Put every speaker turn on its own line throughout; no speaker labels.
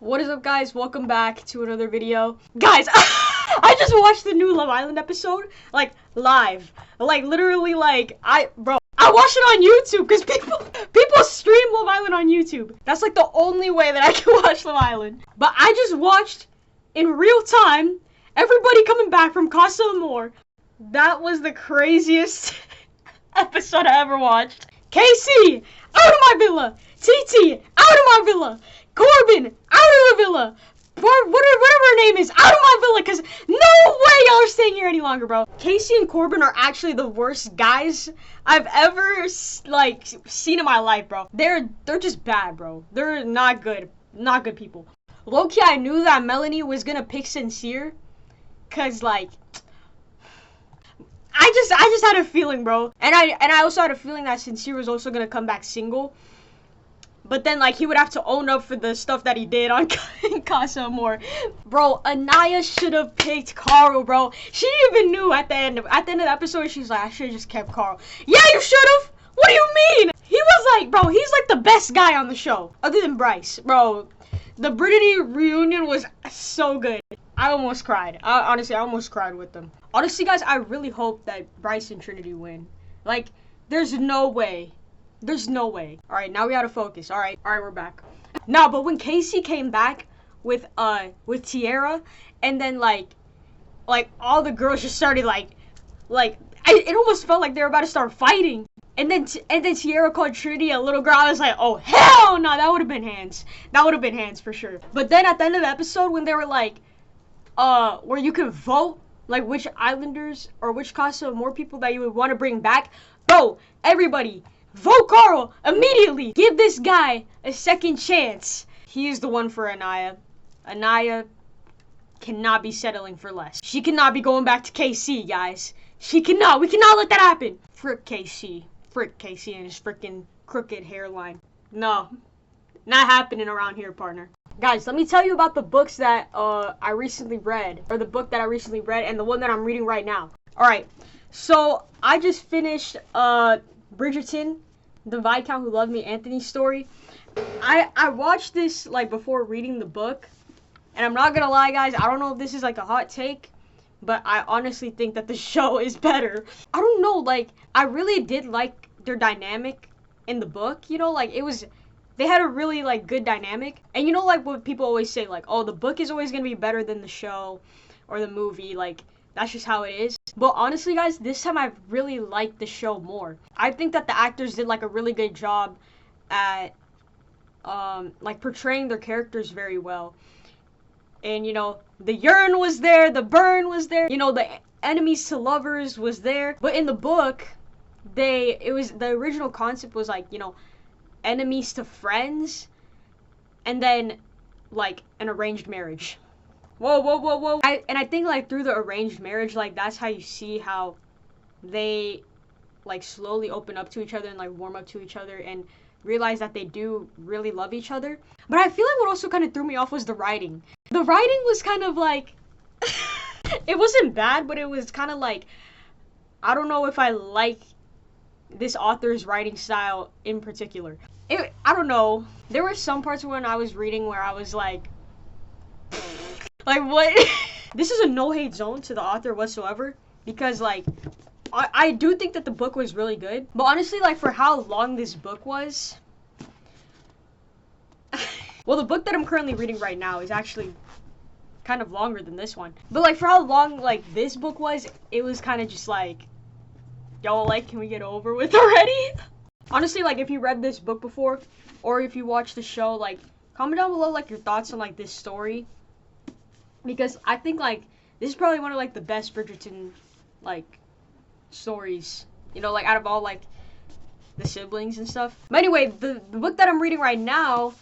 What is up, guys? Welcome back to another video. Guys, I just watched the new Love Island episode, like, live. Like, literally, like, I watched it on YouTube, because people stream Love Island on YouTube. That's, like, the only way that I can watch Love Island. But I just watched, in real time, everybody coming back from Casa Amor. That was the craziest episode I ever watched. Casey, out of my villa! TT, out of my villa! Corbin, out of the villa! Whatever her name is, out of my villa, because no way y'all are staying here any longer, bro. Casey and Corbin are actually the worst guys I've ever, like, seen in my life, bro. They're just bad, bro. They're not good. Not good people. Low-key, I knew that Melanie was gonna pick Sincere, because, like, I just had a feeling, bro. And I also had a feeling that Sincere was also gonna come back single. But then, like, he would have to own up for the stuff that he did on Casa Amor. Bro, ANIYA should have picked Carl, bro. She even knew at the end of the episode, she's like, I should have just kept Carl. Yeah, you should have. What do you mean? He was like, bro, he's like the best guy on the show, other than Bryce. Bro, the Brittany reunion was so good. I almost cried. Honestly, I almost cried with them. Honestly, guys, I really hope that Bryce and Trinity win. Like, there's no way. There's no way. Alright, now we gotta focus. Alright, we're back. No, but when Casey came back with Tiara, and then like all the girls just started it almost felt like they were about to start fighting. And then Tiara called Trinity a little girl. I was like, oh hell no, that would have been hands. That would have been hands for sure. But then at the end of the episode, when they were like, where you could vote, like which islanders or which Casa Amor people that you would want to bring back, bro, everybody. Vote Carl immediately. Give this guy a second chance. He is the one for ANIYA. ANIYA cannot be settling for less. She cannot be going back to KC, guys. She cannot. We cannot let that happen. Frick KC. Frick KC and his freaking crooked hairline. No. Not happening around here, partner. Guys, let me tell you about the books that I recently read. Or the book that I recently read and the one that I'm reading right now. Alright. So, I just finished Bridgerton, the Viscount Who Loved Me, Anthony's story. I watched this like before reading the book, and I'm not gonna lie, guys, I don't know if this is like a hot take, but I honestly think that the show is better. I don't know, like, I really did like their dynamic in the book, you know, like, they had a really, like, good dynamic, and you know, like, what people always say, like, oh, the book is always gonna be better than the show, or the movie, like, that's just how it is. But honestly, guys, this time I really liked the show more. I think that the actors did like a really good job at like portraying their characters very well. And you know, the yearn was there, the burn was there, you know, the enemies to lovers was there. But in the book, the original concept was like, you know, enemies to friends, and then like an arranged marriage. Whoa. I think, like, through the arranged marriage, like, that's how you see how they, like, slowly open up to each other and, like, warm up to each other and realize that they do really love each other. But I feel like what also kind of threw me off was the writing. The writing was kind of, like, it wasn't bad, but it was kind of, like, I don't know if I like this author's writing style in particular. I don't know. There were some parts when I was reading where I was, like, what? This is a no-hate zone to the author whatsoever, because, like, I do think that the book was really good. But honestly, like, for how long this book was... well, the book that I'm currently reading right now is actually kind of longer than this one. But, like, for how long, like, this book was, it was kind of just, like, yo, like, can we get over with already? Honestly, like, if you read this book before, or if you watched the show, like, comment down below, like, your thoughts on, like, this story. Because I think, like, this is probably one of, like, the best Bridgerton, like, stories. You know, like, out of all, like, the siblings and stuff. But anyway, the book that I'm reading right now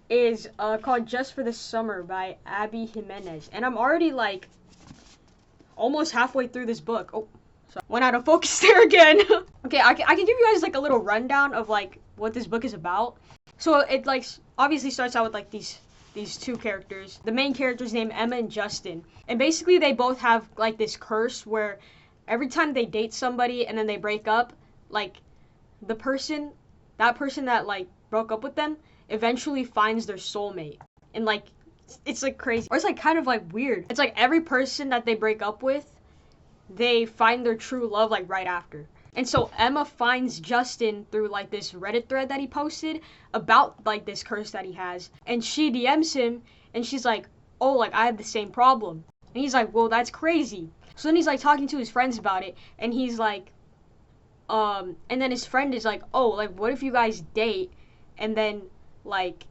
is called Just for the Summer by Abby Jimenez. And I'm already, like, almost halfway through this book. Oh, sorry. Went out of focus there again. Okay, I can give you guys, like, a little rundown of, like, what this book is about. So it, like, obviously starts out with, like, these two characters. The main characters named Emma and Justin. And basically they both have like this curse where every time they date somebody and then they break up, like that person that like broke up with them eventually finds their soulmate. and like it's like crazy, or it's like kind of like weird. It's like every person that they break up with, they find their true love like right after. And so Emma finds Justin through like this Reddit thread that he posted about like this curse that he has, and she DMs him and she's like, oh, like I have the same problem. And he's like, well, that's crazy. So then he's like talking to his friends about it, and he's like, and then his friend is like, oh, like what if you guys date and then like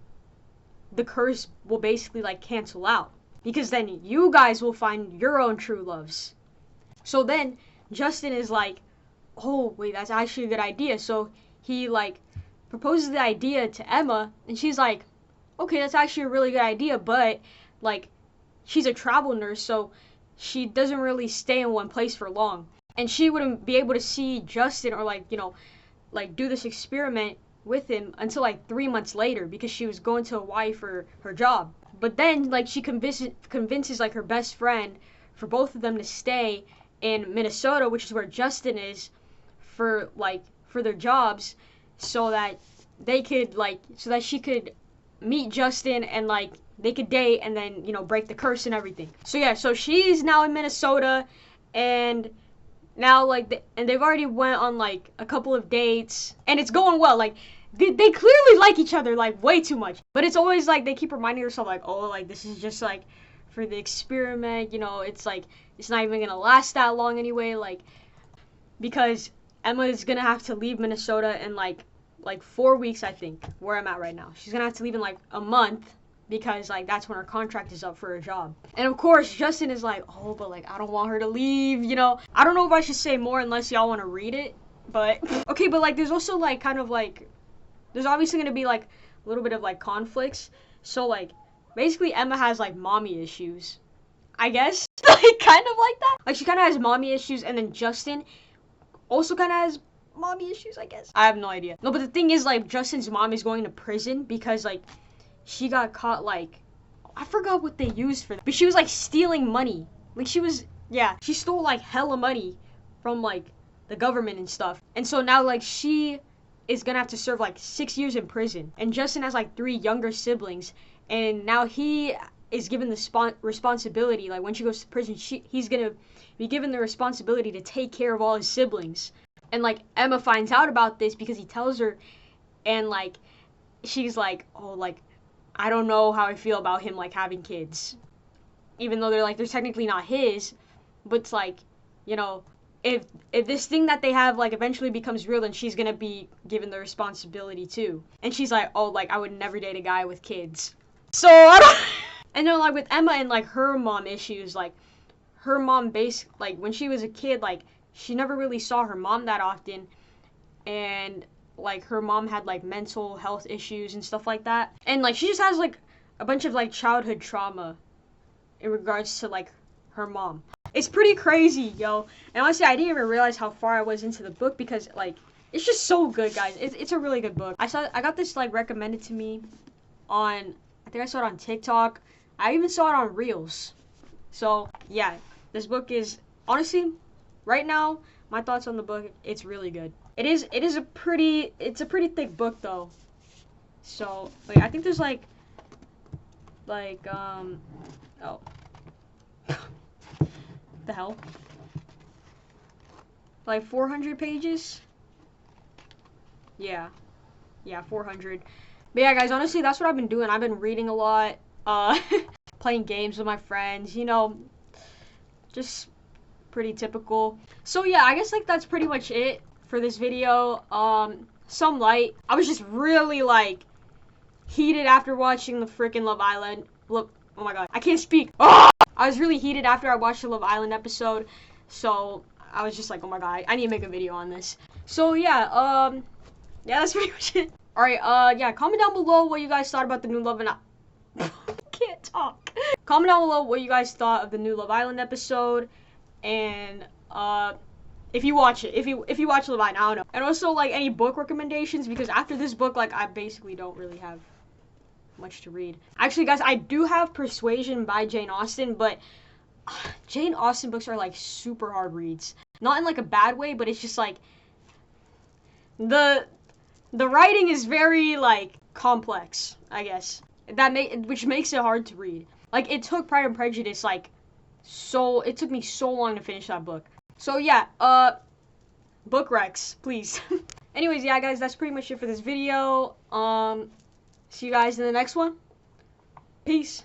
the curse will basically like cancel out, because then you guys will find your own true loves. So then Justin is like, oh wait, that's actually a good idea. So he like proposes the idea to Emma, and she's like, okay, that's actually a really good idea, but like she's a travel nurse, so she doesn't really stay in one place for long, and she wouldn't be able to see Justin or like, you know, like do this experiment with him until like 3 months later, because she was going to Hawaii for her job. But then like she convinces like her best friend for both of them to stay in Minnesota, which is where Justin is, for their jobs, so that they could like, so that she could meet Justin and like they could date and then, you know, break the curse and everything. So yeah, so she's now in Minnesota, and now like and they've already went on like a couple of dates, and it's going well. Like they clearly like each other like way too much, but it's always like they keep reminding herself like, oh, like this is just like for the experiment, you know, it's like it's not even gonna last that long anyway, like because Emma is gonna have to leave Minnesota in like 4 weeks, I think, where I'm at right now. She's gonna have to leave in like a month, because like that's when her contract is up for her job. And of course Justin is like, oh, but like I don't want her to leave, you know. I don't know if I should say more unless y'all want to read it, but okay. But like there's also like kind of like, there's obviously gonna be like a little bit of like conflicts. So like basically Emma has like mommy issues, I guess. Like kind of like that, like she kind of has mommy issues, and then Justin also kind of has mommy issues, I guess. I have no idea. No, but the thing is, like, Justin's mom is going to prison because, like, she got caught, like, I forgot what they used for that, but she was, like, stealing money. Like, she stole, like, hella money from, like, the government and stuff. And so now, like, she is gonna have to serve, like, 6 years in prison. And Justin has, like, 3 younger siblings, and now he is given the responsibility, like, when she goes to prison, he's gonna be given the responsibility to take care of all his siblings. And like Emma finds out about this because he tells her, and like she's like, oh, like I don't know how I feel about him like having kids, even though they're technically not his. But it's like, you know, if this thing that they have like eventually becomes real, then she's gonna be given the responsibility too. And she's like, oh, like I would never date a guy with kids. So I don't and then like with Emma and like her mom issues, like her mom like when she was a kid, like she never really saw her mom that often, and like her mom had like mental health issues and stuff like that, and like she just has like a bunch of like childhood trauma in regards to like her mom. It's pretty crazy, yo. And honestly, I didn't even realize how far I was into the book, because like it's just so good, guys. It's a really good book. I got this like recommended to me on, I think I saw it on TikTok. I even saw it on Reels. So yeah, this book is honestly, right now, my thoughts on the book, it's really good. It's a pretty thick book though. So like I think there's like oh the hell, like 400 pages. Yeah 400. But yeah, guys, honestly, that's what I've been doing. I've been reading a lot, playing games with my friends, you know, just pretty typical. So yeah, I guess like that's pretty much it for this video. Some light. I was just really like heated after watching the freaking Love Island. Look, oh my god, I can't speak. Oh! I was really heated after I watched the Love Island episode, so I was just like, oh my god, I need to make a video on this. So yeah, yeah, that's pretty much it. Alright, yeah, comment down below what you guys thought about the new Love and can't talk. Comment down below what you guys thought of the new Love Island episode, and if you watch it, if you watch Love Island, I don't know. And also like any book recommendations, because after this book, like I basically don't really have much to read. Actually, guys, I do have Persuasion by Jane Austen, but Jane Austen books are like super hard reads. Not in like a bad way, but it's just like the writing is very like complex, I guess. which makes it hard to read. Like, it took Pride and Prejudice, like, it took me so long to finish that book. So yeah, book recs, please. Anyways, yeah, guys, that's pretty much it for this video. See you guys in the next one. Peace.